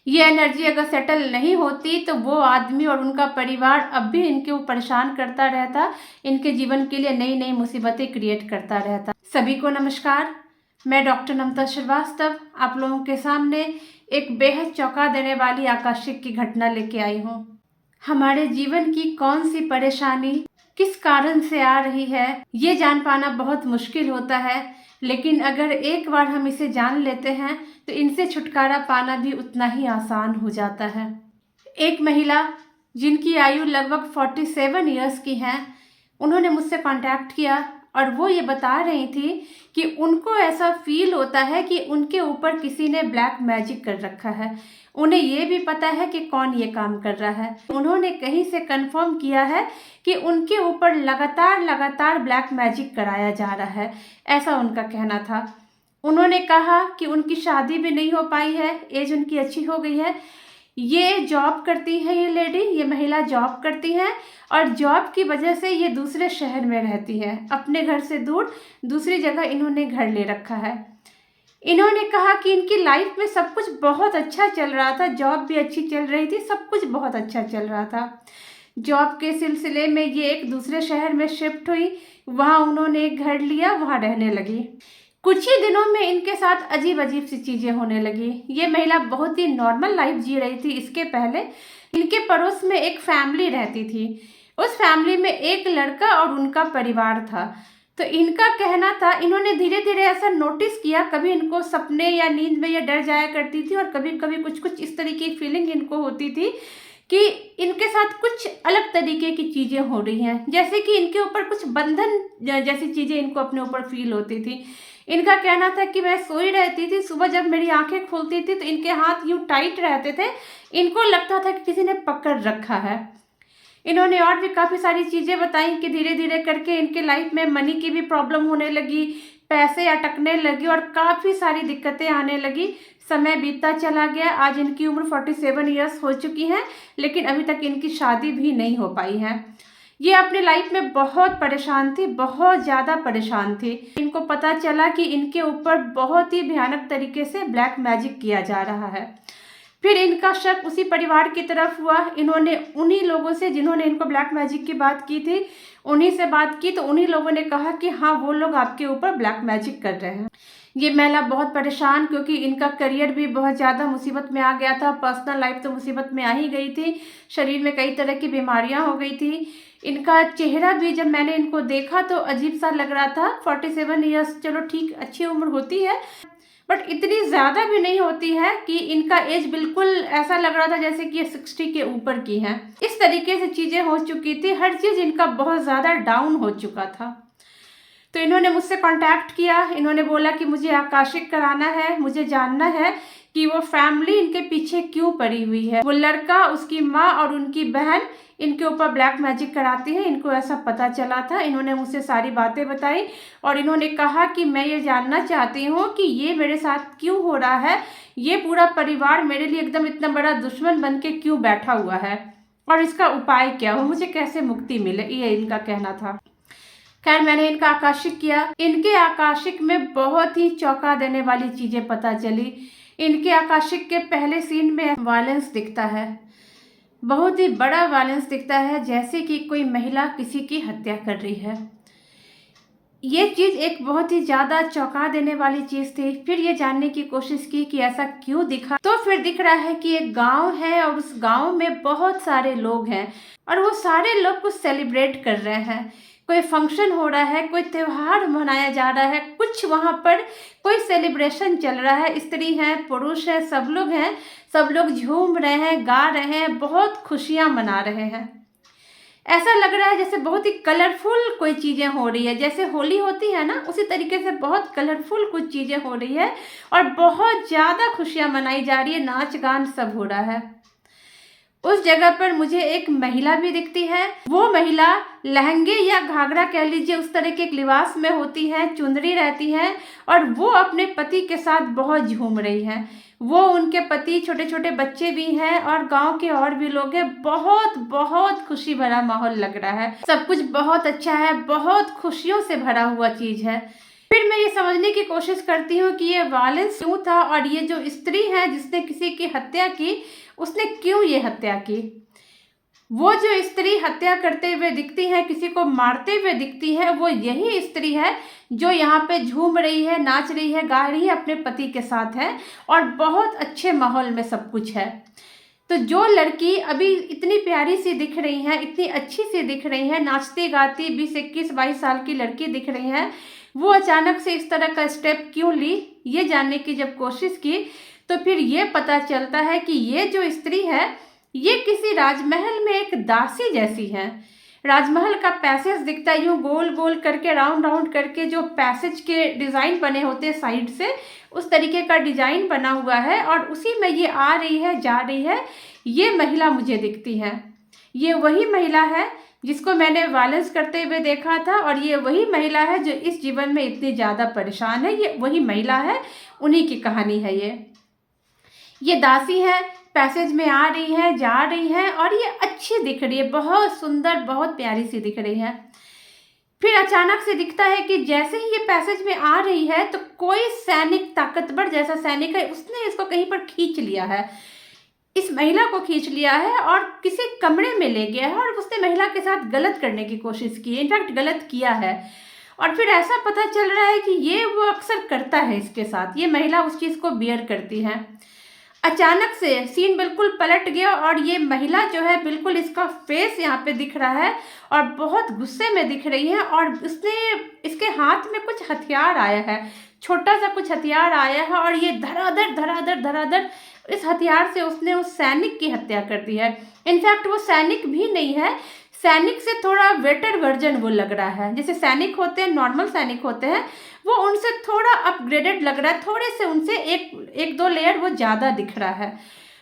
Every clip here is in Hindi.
ये एनर्जी अगर सेटल नहीं होती तो वो आदमी और उनका परिवार अब भी इनके वो परेशान करता रहता, इनके जीवन के लिए नई नई मुसीबतें क्रिएट करता रहता। सभी को नमस्कार, मैं डॉक्टर नमता श्रीवास्तव आप लोगों के सामने एक बेहद चौंका देने वाली आकस्मिक की घटना लेके आई हूँ। हमारे जीवन की कौन सी परेशानी किस कारण से आ रही है ये जान पाना बहुत मुश्किल होता है, लेकिन अगर एक बार हम इसे जान लेते हैं तो इनसे छुटकारा पाना भी उतना ही आसान हो जाता है। एक महिला जिनकी आयु लगभग 47 ईयर्स की है, उन्होंने मुझसे कांटेक्ट किया और वो ये बता रही थी कि उनको ऐसा फील होता है कि उनके ऊपर किसी ने ब्लैक मैजिक कर रखा है। उन्हें ये भी पता है कि कौन ये काम कर रहा है। उन्होंने कहीं से कंफर्म किया है कि उनके ऊपर लगातार ब्लैक मैजिक कराया जा रहा है, ऐसा उनका कहना था। उन्होंने कहा कि उनकी शादी भी नहीं हो पाई है, एज उनकी अच्छी हो गई है। ये जॉब करती हैं, ये महिला जॉब करती हैं और जॉब की वजह से ये दूसरे शहर में रहती है, अपने घर से दूर दूसरी जगह इन्होंने घर ले रखा है। इन्होंने कहा कि इनकी लाइफ में सब कुछ बहुत अच्छा चल रहा था, जॉब भी अच्छी चल रही थी, सब कुछ बहुत अच्छा चल रहा था। जॉब के सिलसिले में ये एक दूसरे शहर में शिफ्ट हुई, वहाँ उन्होंने एक घर लिया, वहाँ रहने लगी। कुछ ही दिनों में इनके साथ अजीब अजीब सी चीज़ें होने लगी। ये महिला बहुत ही नॉर्मल लाइफ जी रही थी। इसके पहले इनके पड़ोस में एक फैमिली रहती थी, उस फैमिली में एक लड़का और उनका परिवार था। तो इनका कहना था, इन्होंने धीरे धीरे ऐसा नोटिस किया, कभी इनको सपने या नींद में ये डर जाया करती थी और कभी कभी कुछ कुछ इस तरीके की फीलिंग इनको होती थी कि इनके साथ कुछ अलग तरीके की चीज़ें हो रही हैं, जैसे कि इनके ऊपर कुछ बंधन जैसी चीज़ें इनको अपने ऊपर फील होती थी। इनका कहना था कि मैं सोई रहती थी, सुबह जब मेरी आंखें खुलती थी तो इनके हाथ यूँ टाइट रहते थे, इनको लगता था कि किसी ने पकड़ रखा है। इन्होंने और भी काफ़ी सारी चीज़ें बताई कि धीरे धीरे करके इनके लाइफ में मनी की भी प्रॉब्लम होने लगी, पैसे अटकने लगे और काफ़ी सारी दिक्कतें आने लगी। समय बीतता चला गया, आज इनकी उम्र 47 ईयर्स हो चुकी है, लेकिन अभी तक इनकी शादी भी नहीं हो पाई है। ये अपनी लाइफ में बहुत परेशान थी, बहुत ज़्यादा परेशान थी। इनको पता चला कि इनके ऊपर बहुत ही भयानक तरीके से ब्लैक मैजिक किया जा रहा है। फिर इनका शक उसी परिवार की तरफ हुआ। इन्होंने उन्हीं लोगों से जिन्होंने इनको ब्लैक मैजिक की बात की थी, उन्हीं से बात की तो उन्हीं लोगों ने कहा कि हाँ, वो लोग आपके ऊपर ब्लैक मैजिक कर रहे हैं। ये महिला बहुत परेशान, क्योंकि इनका करियर भी बहुत ज़्यादा मुसीबत में आ गया था, पर्सनल लाइफ तो मुसीबत में आ ही गई थी, शरीर में कई तरह की बीमारियां हो गई थी। इनका चेहरा भी जब मैंने इनको देखा तो अजीब सा लग रहा था। 47 ईयर्स चलो ठीक, अच्छी उम्र होती है, बट इतनी ज़्यादा भी नहीं होती है कि इनका एज बिल्कुल ऐसा लग रहा था जैसे कि ये 60 के ऊपर की हैं। इस तरीके से चीज़ें हो चुकी थी, हर चीज़ इनका बहुत ज़्यादा डाउन हो चुका था। तो इन्होंने मुझसे कांटेक्ट किया, इन्होंने बोला कि मुझे आकाशिक कराना है, मुझे जानना है कि वो फैमिली इनके पीछे क्यों पड़ी हुई है। वो लड़का, उसकी माँ और उनकी बहन इनके ऊपर ब्लैक मैजिक कराती है, इनको ऐसा पता चला था। इन्होंने मुझसे सारी बातें बताई और इन्होंने कहा कि मैं ये जानना चाहती हूँ कि ये मेरे साथ क्यों हो रहा है, ये पूरा परिवार मेरे लिए एकदम इतना बड़ा दुश्मन बन के क्यों बैठा हुआ है और इसका उपाय क्या हो, मुझे कैसे मुक्ति मिले, ये इनका कहना था। खैर, मैंने इनका आकाशिक किया। इनके आकाशिक में बहुत ही चौंका देने वाली चीज़ें पता चली। इनके आकाशिक के पहले सीन में वायलेंस दिखता है, बहुत ही बड़ा वायलेंस दिखता है, जैसे कि कोई महिला किसी की हत्या कर रही है। ये चीज़ एक बहुत ही ज़्यादा चौंका देने वाली चीज़ थी। फिर ये जानने की कोशिश की कि ऐसा क्यों दिखा, तो फिर दिख रहा है कि एक गांव है और उस गांव में बहुत सारे लोग हैं और वो सारे लोग कुछ सेलिब्रेट कर रहे हैं। कोई फंक्शन हो रहा है, कोई त्यौहार मनाया जा रहा है, कुछ वहाँ पर कोई सेलिब्रेशन चल रहा है। स्त्री हैं, पुरुष हैं, सब लोग हैं, सब लोग झूम रहे हैं, गा रहे हैं, बहुत खुशियाँ मना रहे हैं। ऐसा लग रहा है जैसे बहुत ही कलरफुल कोई चीज़ें हो रही है, जैसे होली होती है ना, उसी तरीके से बहुत कलरफुल कुछ चीज़ें हो रही है और बहुत ज़्यादा खुशियाँ मनाई जा रही है, नाच गान सब हो रहा है। उस जगह पर मुझे एक महिला भी दिखती है। वो महिला लहंगे या घाघरा कह लीजिए, उस तरह के एक लिबास में होती है, चुंदरी रहती है और वो अपने पति के साथ बहुत झूम रही है। वो, उनके पति, छोटे छोटे बच्चे भी हैं और गांव के और भी लोग हैं। बहुत बहुत खुशी भरा माहौल लग रहा है, सब कुछ बहुत अच्छा है, बहुत खुशियों से भरा हुआ चीज़ है। फिर मैं ये समझने की कोशिश करती हूँ कि ये वायलेंस क्यों था और ये जो स्त्री है जिसने किसी की हत्या की, उसने क्यों ये हत्या की। वो जो स्त्री हत्या करते हुए दिखती है, किसी को मारते हुए दिखती है, वो यही स्त्री है जो यहाँ पे झूम रही है, नाच रही है, गा रही है, अपने पति के साथ है और बहुत अच्छे माहौल में सब कुछ है। तो जो लड़की अभी इतनी प्यारी सी दिख रही है, इतनी अच्छी सी दिख रही है, नाचती गाती 20-21-22 साल की लड़की दिख रही है, वो अचानक से इस तरह का स्टेप क्यों ली, ये जानने की जब कोशिश की तो फिर ये पता चलता है कि ये जो स्त्री है ये किसी राजमहल में एक दासी जैसी है। राजमहल का पैसेज दिखता है यूं गोल गोल करके, राउंड राउंड करके, जो पैसेज के डिज़ाइन बने होते हैं साइड से, उस तरीके का डिजाइन बना हुआ है और उसी में ये आ रही है, जा रही है। ये महिला मुझे दिखती है, ये वही महिला है जिसको मैंने वायलेंस करते हुए देखा था और ये वही महिला है जो इस जीवन में इतनी ज़्यादा परेशान है। ये वही महिला है, उन्हीं की कहानी है ये दासी है, पैसेज में आ रही है, जा रही है और ये अच्छी दिख रही है, बहुत सुंदर, बहुत प्यारी सी दिख रही है। फिर अचानक से दिखता है कि जैसे ही ये पैसेज में आ रही है तो कोई सैनिक, ताकतवर जैसा सैनिक है, उसने इसको कहीं पर खींच लिया है, इस महिला को खींच लिया है और किसी कमरे में ले गया है और उसने महिला के साथ गलत करने की कोशिश की है, इनफैक्ट गलत किया है। और फिर ऐसा पता चल रहा है कि ये वो अक्सर करता है इसके साथ, ये महिला उस चीज़ को बियर करती है। अचानक से सीन बिल्कुल पलट गया और ये महिला जो है बिल्कुल, इसका फेस यहाँ पे दिख रहा है और बहुत गुस्से में दिख रही है और उसने, इसके हाथ में कुछ हथियार आया है, छोटा सा कुछ हथियार आया है और ये धड़ाधड़ धड़ाधड़ धड़ाधड़ इस हथियार से उसने उस सैनिक की हत्या कर दी है। इनफैक्ट वो सैनिक भी नहीं है, सैनिक से थोड़ा बेटर वर्जन वो लग रहा है। जैसे सैनिक होते हैं, नॉर्मल सैनिक होते हैं, वो उनसे थोड़ा अपग्रेडेड लग रहा है, थोड़े से उनसे एक दो लेयर वो ज़्यादा दिख रहा है।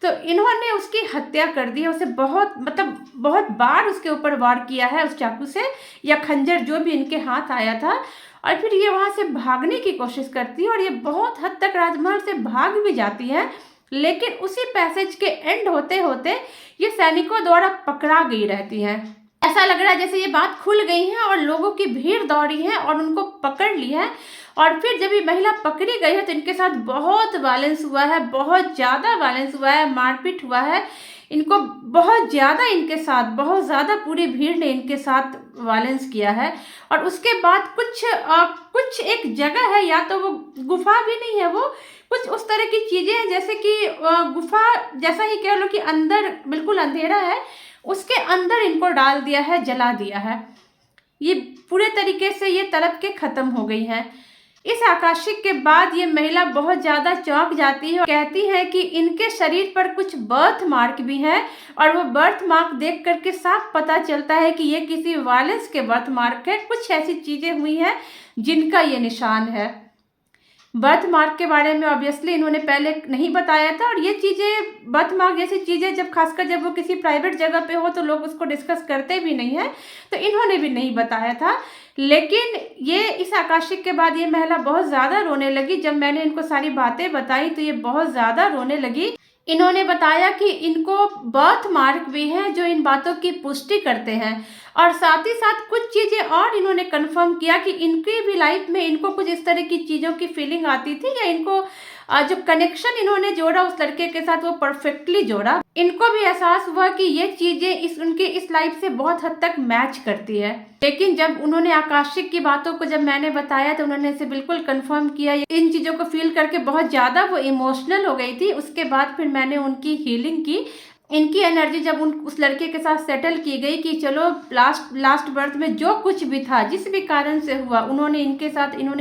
तो इन्होंने उसकी हत्या कर दी है, उसे बहुत, मतलब बहुत बार उसके ऊपर वार किया है उस चाकू से या खंजर जो भी इनके हाथ आया था। और फिर ये वहाँ से भागने की कोशिश करती है और ये बहुत हद तक राजमहल से भाग भी जाती है, लेकिन उसी पैसेज के एंड होते होते ये सैनिकों द्वारा पकड़ा गई रहती है। ऐसा लग रहा है जैसे ये बात खुल गई है और लोगों की भीड़ दौड़ी है और उनको पकड़ ली है। और फिर जब ये महिला पकड़ी गई है तो इनके साथ बहुत वायलेंस हुआ है, बहुत ज़्यादा वायलेंस हुआ है, मारपीट हुआ है, इनको बहुत ज़्यादा, इनके साथ बहुत ज़्यादा पूरी भीड़ ने इनके साथ वायलेंस किया है। और उसके बाद कुछ एक जगह है, या तो वो गुफा भी नहीं है, वो कुछ उस तरह की चीज़ें हैं जैसे कि गुफा जैसा ही कह लो कि अंदर बिल्कुल अंधेरा है, उसके अंदर इनको डाल दिया है, जला दिया है। ये पूरे तरीके से ये तड़प के ख़त्म हो गई है। इस आकाशिक के बाद ये महिला बहुत ज़्यादा चौंक जाती है और कहती है कि इनके शरीर पर कुछ बर्थ मार्क भी हैं और वो बर्थ मार्क देख करके साफ पता चलता है कि ये किसी वायलेंस के बर्थ मार्क है। कुछ ऐसी चीज़ें हुई हैं जिनका ये निशान है। बर्थ मार्क के बारे में ऑब्वियसली इन्होंने पहले नहीं बताया था और ये चीज़ें, बर्थ मार्क जैसी चीज़ें जब खासकर जब वो किसी प्राइवेट जगह पे हो तो लोग उसको डिस्कस करते भी नहीं हैं, तो इन्होंने भी नहीं बताया था। लेकिन ये इस आकाशिक के बाद ये महिला बहुत ज़्यादा रोने लगी। जब मैंने इनको सारी बातें बताई तो ये बहुत ज़्यादा रोने लगी। इन्होंने बताया कि इनको बर्थ मार्क भी हैं जो इन बातों की पुष्टि करते हैं और साथ ही साथ कुछ चीज़ें और इन्होंने कंफर्म किया कि इनकी भी लाइफ में इनको कुछ इस तरह की चीज़ों की फीलिंग आती थी या इनको जो कनेक्शन इन्होंने जोड़ा उस लड़के के साथ वो परफेक्टली जोड़ा। इनको भी एहसास हुआ कि ये चीज़ें उनके इस लाइफ से बहुत हद तक मैच करती है। लेकिन जब उन्होंने आकाशिक की बातों को जब मैंने बताया तो उन्होंने इसे बिल्कुल कंफर्म किया। इन चीज़ों को फील करके बहुत ज़्यादा वो इमोशनल हो गई थी। उसके बाद फिर मैंने उनकी हीलिंग की। इनकी एनर्जी जब उस लड़के के साथ सेटल की गई कि चलो लास्ट बर्थ में जो कुछ भी था, जिस भी कारण से हुआ, इन्होंने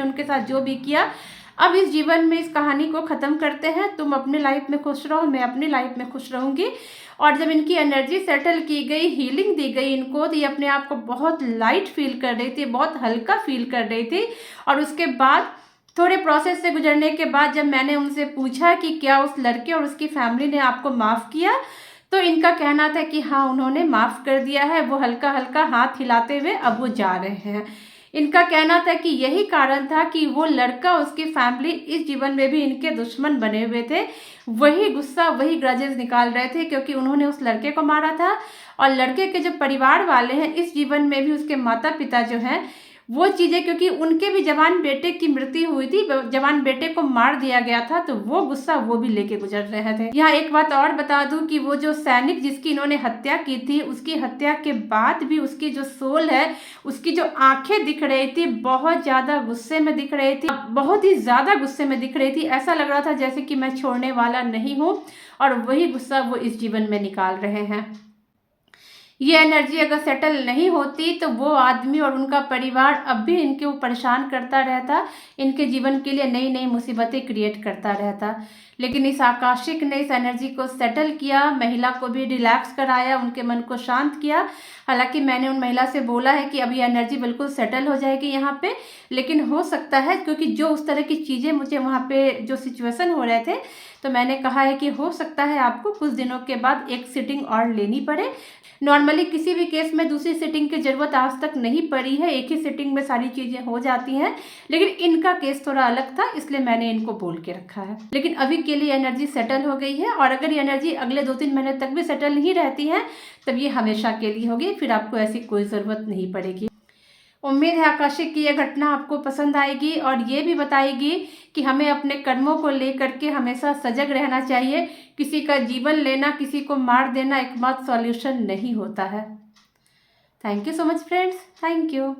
उनके साथ जो भी किया, अब इस जीवन में इस कहानी को ख़त्म करते हैं। तुम अपनी लाइफ में खुश रहो, मैं अपनी लाइफ में खुश रहूँगी। और जब इनकी एनर्जी सेटल की गई, हीलिंग दी गई इनको, तो ये अपने आप को बहुत लाइट फील कर रही थी, बहुत हल्का फील कर रही थी। और उसके बाद थोड़े प्रोसेस से गुजरने के बाद जब मैंने उनसे पूछा कि क्या उस लड़के और उसकी फैमिली ने आपको माफ़ किया, तो इनका कहना था कि हाँ, उन्होंने माफ़ कर दिया है। वो हल्का हल्का हाथ हिलाते हुए अब वो जा रहे हैं। इनका कहना था कि यही कारण था कि वो लड़का, उसकी फैमिली इस जीवन में भी इनके दुश्मन बने हुए थे। वही गुस्सा, वही ग्रजेस निकाल रहे थे क्योंकि उन्होंने उस लड़के को मारा था। और लड़के के जो परिवार वाले हैं, इस जीवन में भी उसके माता पिता जो हैं, वो चीज़ें, क्योंकि उनके भी जवान बेटे की मृत्यु हुई थी, जवान बेटे को मार दिया गया था, तो वो गुस्सा वो भी लेके गुजर रहे थे। यहाँ एक बात और बता दूं कि वो जो सैनिक जिसकी इन्होंने हत्या की थी, उसकी हत्या के बाद भी उसकी जो सोल है, उसकी जो आंखें दिख रही थी, बहुत ज्यादा गुस्से में दिख रही थी, बहुत ही ज्यादा गुस्से में दिख रही थी। ऐसा लग रहा था जैसे कि मैं छोड़ने वाला नहीं हूँ, और वही गुस्सा वो इस जीवन में निकाल रहे हैं। ये एनर्जी अगर सेटल नहीं होती तो वो आदमी और उनका परिवार अब भी इनके वो परेशान करता रहता, इनके जीवन के लिए नई नई मुसीबतें क्रिएट करता रहता। लेकिन इस आकाशिक ने इस एनर्जी को सेटल किया, महिला को भी रिलैक्स कराया, उनके मन को शांत किया। हालांकि मैंने उन महिला से बोला है कि अभी एनर्जी बिल्कुल सेटल हो जाएगी यहाँ पे, लेकिन हो सकता है, क्योंकि जो उस तरह की चीज़ें मुझे वहाँ पे जो सिचुएशन हो रहे थे, तो मैंने कहा है कि हो सकता है आपको कुछ दिनों के बाद एक सिटिंग और लेनी पड़े। नॉर्मली किसी भी केस में दूसरी सिटिंग की जरूरत आज तक नहीं पड़ी है, एक ही सिटिंग में सारी चीजें हो जाती हैं, लेकिन इनका केस थोड़ा अलग था, इसलिए मैंने इनको बोल के रखा है। लेकिन अभी के लिए एनर्जी सेटल हो गई है, और अगर ये एनर्जी अगले 2-3 महीने तक भी सेटल नहीं रहती है, तब ये हमेशा के लिए होगी, फिर आपको ऐसी कोई ज़रूरत नहीं पड़ेगी। उम्मीद है आकाशिक की यह घटना आपको पसंद आएगी, और ये भी बताएगी कि हमें अपने कर्मों को लेकर के हमेशा सजग रहना चाहिए। किसी का जीवन लेना, किसी को मार देना एकमात्र सॉल्यूशन नहीं होता है। Thank you so much friends, thank you.